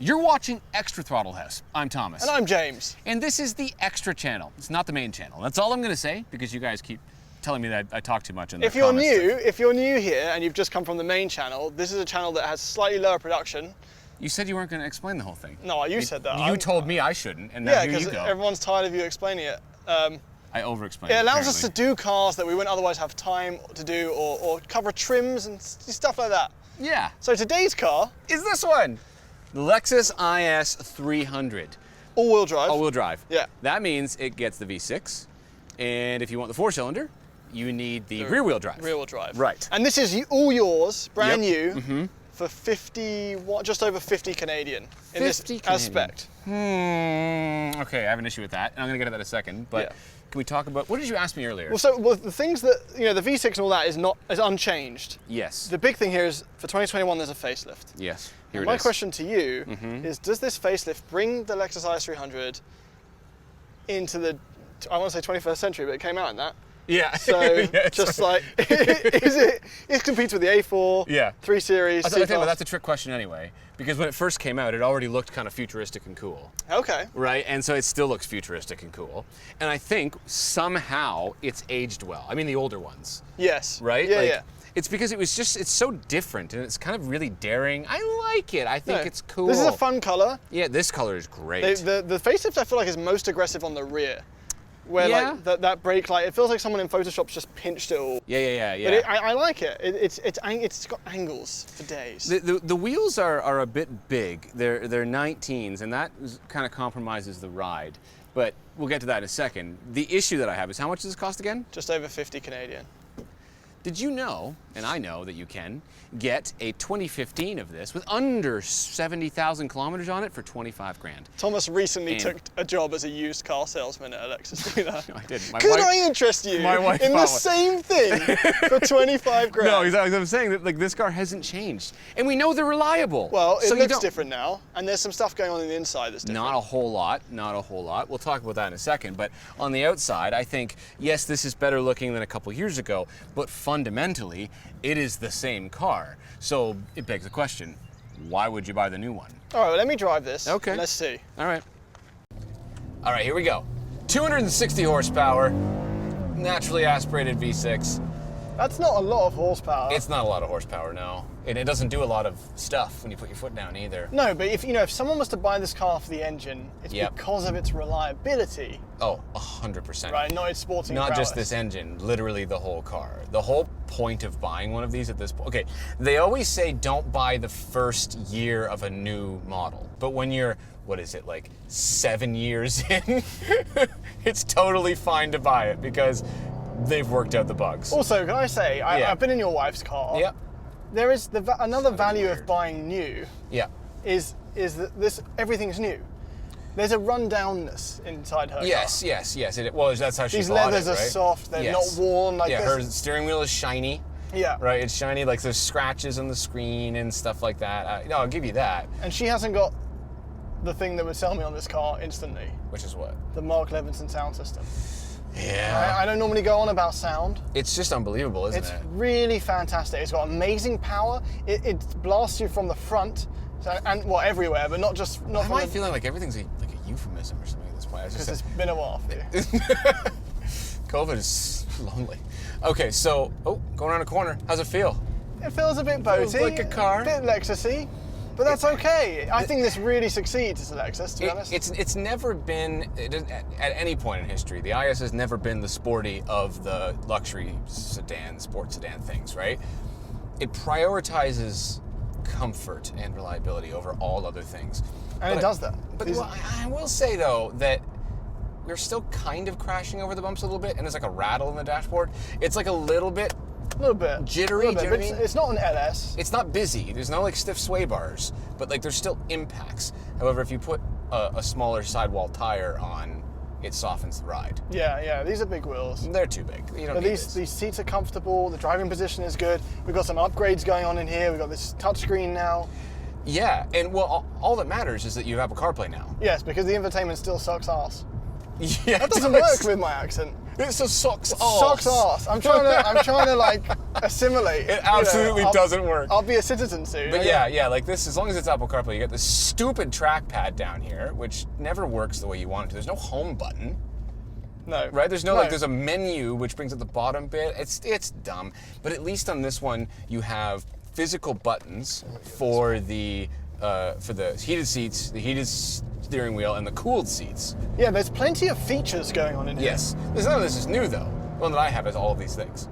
You're watching Extra Throttle House. I'm Thomas. And I'm James. And this is the Extra channel. It's not the main channel. That's all I'm going to say because you guys keep telling me that I talk too much in the comments. If you're new here and you've just come from the main channel, this is a channel that has slightly lower production. You said you weren't going to explain the whole thing. No, you said that. You told me I shouldn't, and now here you go. Yeah, because everyone's tired of you explaining it. I over-explained it. It allows us to do cars that we wouldn't otherwise have time to do, or cover trims and stuff like that. Yeah. So today's car is this one. The Lexus IS300. All-wheel drive. All-wheel drive. Yeah. That means it gets the V6, and if you want the 4-cylinder, you need the rear-wheel drive. Rear-wheel drive. Right. And this is all yours, brand new, for 50, just over 50 Canadian in this aspect. Okay, I have an issue with that, and I'm going to get to that in a second, but can we talk about, what did you ask me earlier? Well, the things that, the V6 and all that is unchanged. Yes. The big thing here is, for 2021, there's a facelift. Yes, here it is. My question to you is, does this facelift bring the Lexus IS300 into the, I want to say 21st century, but it came out in that. Yeah. So, it competes with the A4, 3 Series, I think that's a trick question anyway, because when it first came out, it already looked kind of futuristic and cool. Okay. Right, and so it still looks futuristic and cool. And I think somehow it's aged well. I mean, the older ones. Yes. Right? Yeah, It's because it's so different, and it's kind of really daring. I like it. I think it's cool. This is a fun color. Yeah, this color is great. The facelift, I feel like, is most aggressive on the rear. Where like that brake light, it feels like someone in Photoshop's just pinched it all. Yeah. But I like it. It's got angles for days. The wheels are a bit big. They're 19s, and that kind of compromises the ride. But we'll get to that in a second. The issue that I have is, how much does this cost again? Just over 50 Canadian. Did you know, and I know that you can, get a 2015 of this with under 70,000 kilometers on it for 25 grand. Thomas recently took a job as a used car salesman at Lexus. No, I didn't. Could I interest you in the same thing for 25 grand? No, I'm saying that this car hasn't changed. And we know they're reliable. Well, it looks different now, and there's some stuff going on the inside that's different. Not a whole lot. We'll talk about that in a second. But on the outside, I think, yes, this is better looking than a couple years ago, but fundamentally, it is the same car. So it begs the question, why would you buy the new one? All right, well, let me drive this. Okay. Let's see. All right, here we go. 260 horsepower, naturally aspirated V6. That's not a lot of horsepower. It's not a lot of horsepower, no. It doesn't do a lot of stuff when you put your foot down either. No, but if someone was to buy this car for the engine, it's because of its reliability. Oh, 100%. Right, not its sporting prowess. Not just this engine, literally the whole car. The whole point of buying one of these at this point, okay, they always say don't buy the first year of a new model. But when you're, 7 years in, it's totally fine to buy it because they've worked out the bugs. Also, can I say, I've been in your wife's car. Yep. There is another value of buying new. Yeah. Is that everything's new. There's a rundownness inside her car. Yes. Well, that's how she bought it, right? These leathers are soft. They're not worn. Her steering wheel is shiny. Yeah. Right. It's shiny. Like there's scratches on the screen and stuff like that. No, I'll give you that. And she hasn't got the thing that would sell me on this car instantly. Which is what? The Mark Levinson sound system. Yeah. I don't normally go on about sound. It's just unbelievable, isn't it? It's really fantastic. It's got amazing power. It blasts you from the front, everywhere, but not just. Why am I feeling like everything's like a euphemism or something at this point? Because it's been a while for you. COVID is lonely. Okay, so going around a corner, how's it feel? It feels a bit boaty. Feels like a car. A bit Lexus-y. But that's okay. I think this really succeeds as a Lexus, to be honest. It's never been, at any point in history, the IS has never been the sporty of the luxury sedan, sports sedan things, right? It prioritizes comfort and reliability over all other things. And it does that. But I will say, though, that we're still kind of crashing over the bumps a little bit, and there's like a rattle in the dashboard. It's like a little bit jittery, but it's not an LS. It's not busy. There's no stiff sway bars, but there's still impacts. However, if you put a smaller sidewall tire on, it softens the ride. Yeah. These are big wheels. They're too big. You don't need this. These seats are comfortable. The driving position is good. We've got some upgrades going on in here. We've got this touchscreen now. Yeah, and all that matters is that you have Apple CarPlay now. Yes, because the infotainment still sucks ass. Yeah, that doesn't work with my accent. It sucks ass. Sucks ass. I'm trying to like assimilate. It absolutely doesn't work. I'll be a citizen soon. But yeah, like this, as long as it's Apple CarPlay, you get this stupid trackpad down here, which never works the way you want it to. There's no home button. No. Right? There's no like, there's a menu which brings up the bottom bit. It's dumb. But at least on this one, you have physical buttons for the heated seats, the heated steering wheel, and the cooled seats. Yeah, there's plenty of features going on in here. Yes. None of this is new though. The one that I have has all of these things.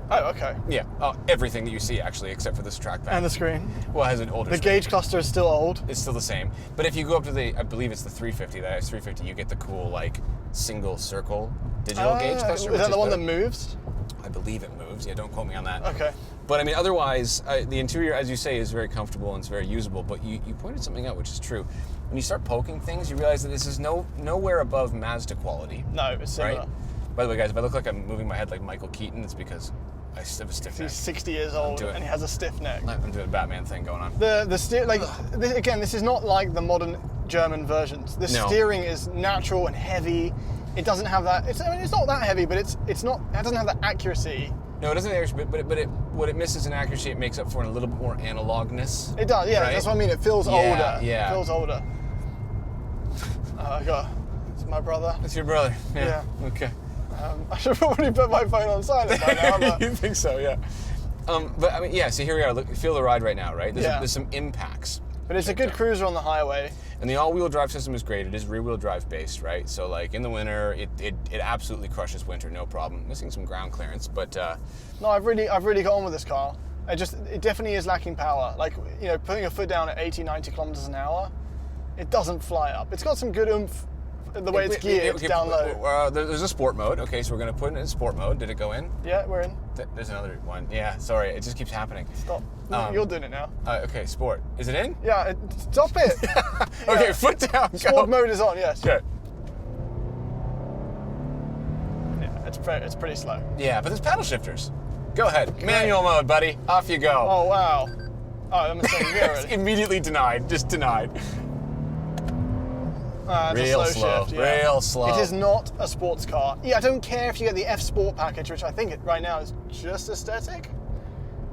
Oh, okay. Yeah, everything that you see actually, except for this trackpad. And the screen. Well, it has an older The screen. gauge cluster is still old. It's still the same. But if you go up to I believe it's the 350, that IS350, you get the cool, like, single circle digital gauge cluster. Is that the one that moves? I believe it moves. Yeah, don't quote me on that. Okay. But I mean, otherwise, the interior, as you say, is very comfortable and it's very usable. But you pointed something out, which is true. When you start poking things, you realize that this is nowhere above Mazda quality. No, it's similar. Right? By the way, guys, if I look like I'm moving my head like Michael Keaton, it's because I have a stiff neck. He's 60 years old and he has a stiff neck. I'm doing a Batman thing going on. This is not like the modern German versions. The steering is natural and heavy. It doesn't have that. It's not that heavy, but it's not. It doesn't have that accuracy. No, it doesn't have accuracy, but what it misses in accuracy, it makes up for in a little bit more analogness. It does, yeah. Right? That's what I mean. It feels older. Yeah. It feels older. It's my brother. It's your brother. Yeah. Okay. I should probably put my phone on silent by now. But... You think so? Yeah. But I mean, yeah. So here we are. Look, feel the ride right now, right? There's some impacts. But it's a good cruiser on the highway. And the all-wheel drive system is great. It is rear-wheel drive based, right? So like in the winter, it absolutely crushes winter, no problem. Missing some ground clearance, but no, I've really got on with this car. It definitely is lacking power. Like, you know, putting a foot down at 80, 90 kilometers an hour, it doesn't fly up. It's got some good oomph the way it's geared down low. There's a sport mode. Okay, so we're gonna put it in sport mode. Did it go in? Yeah, we're in. There's another one. Yeah, sorry, it just keeps happening. Stop. You're doing it now. Okay, sport. Is it in? Yeah, stop it. Okay, foot down. Sport mode is on. Yes. Okay. Yeah, it's pretty slow. Yeah, but there's paddle shifters. Go ahead. Okay. Manual mode, buddy. Off you go. Oh wow. Oh, I'm saying it's immediately denied. Just denied. Real slow. Shift, yeah. Real slow. It is not a sports car. Yeah, I don't care if you get the F Sport package, which I think right now is just aesthetic.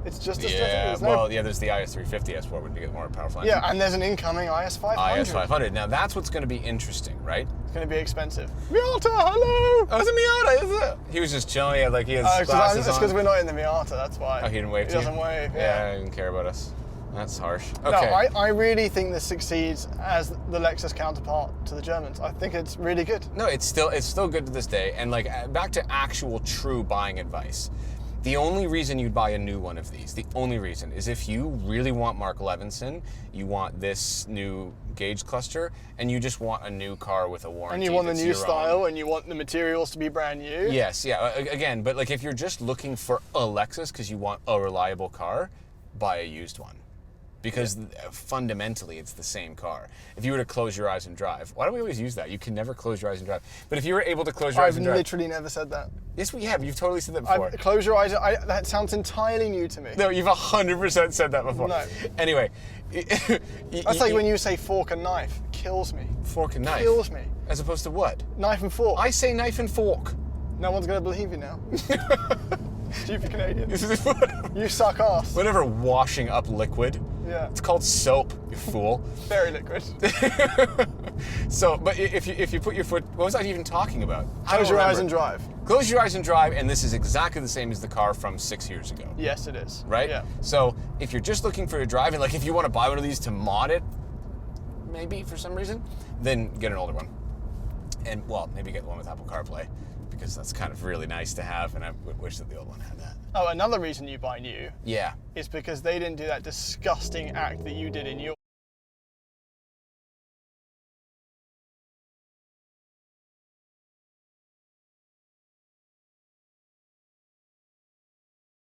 It's just aesthetic. Yeah, there's the IS350 S Sport when you get more powerful engine. Yeah, and there's an incoming IS500. IS500. Now that's what's going to be interesting, right? It's going to be expensive. Miata, hello! Oh, it's a Miata, is it? He was just chilling. He had his glasses on. It's because we're not in the Miata, that's why. Oh, he didn't wave to you? He doesn't wave, yeah. He didn't care about us. That's harsh. Okay. No, I really think this succeeds as the Lexus counterpart to the Germans. I think it's really good. No, it's still good to this day. And back to actual true buying advice. The only reason you'd buy a new one of these, the only reason, is if you really want Mark Levinson, you want this new gauge cluster, and you just want a new car with a warranty. And you want the new style, and you want the materials to be brand new. Yes, yeah. Again, but if you're just looking for a Lexus because you want a reliable car, buy a used one. Because fundamentally, it's the same car. If you were to close your eyes and drive, why do we always use that? You can never close your eyes and drive. But if you were able to close your eyes and drive... I've literally never said that. Yes, we have. You've totally said that before. Close your eyes. That sounds entirely new to me. No, you've 100% said that before. No. Anyway. That's like when you say fork and knife. It kills me. Fork and knife? Kills me. As opposed to what? Knife and fork. I say knife and fork. No one's going to believe you now. Stupid Canadian. You suck ass. Whatever washing up liquid. Yeah. It's called soap, you fool. Very liquid. So, but if you put your foot, what was I even talking about? Close your eyes and drive. Close your eyes and drive, and this is exactly the same as the car from 6 years ago. Yes, it is. Right? Yeah. So, if you're just looking for a drive, and if you want to buy one of these to mod it, maybe for some reason, then get an older one. And, well, maybe get one with Apple CarPlay, because that's kind of really nice to have, and I wish that the old one had that. Oh, another reason you buy new is because they didn't do that disgusting act that you did in your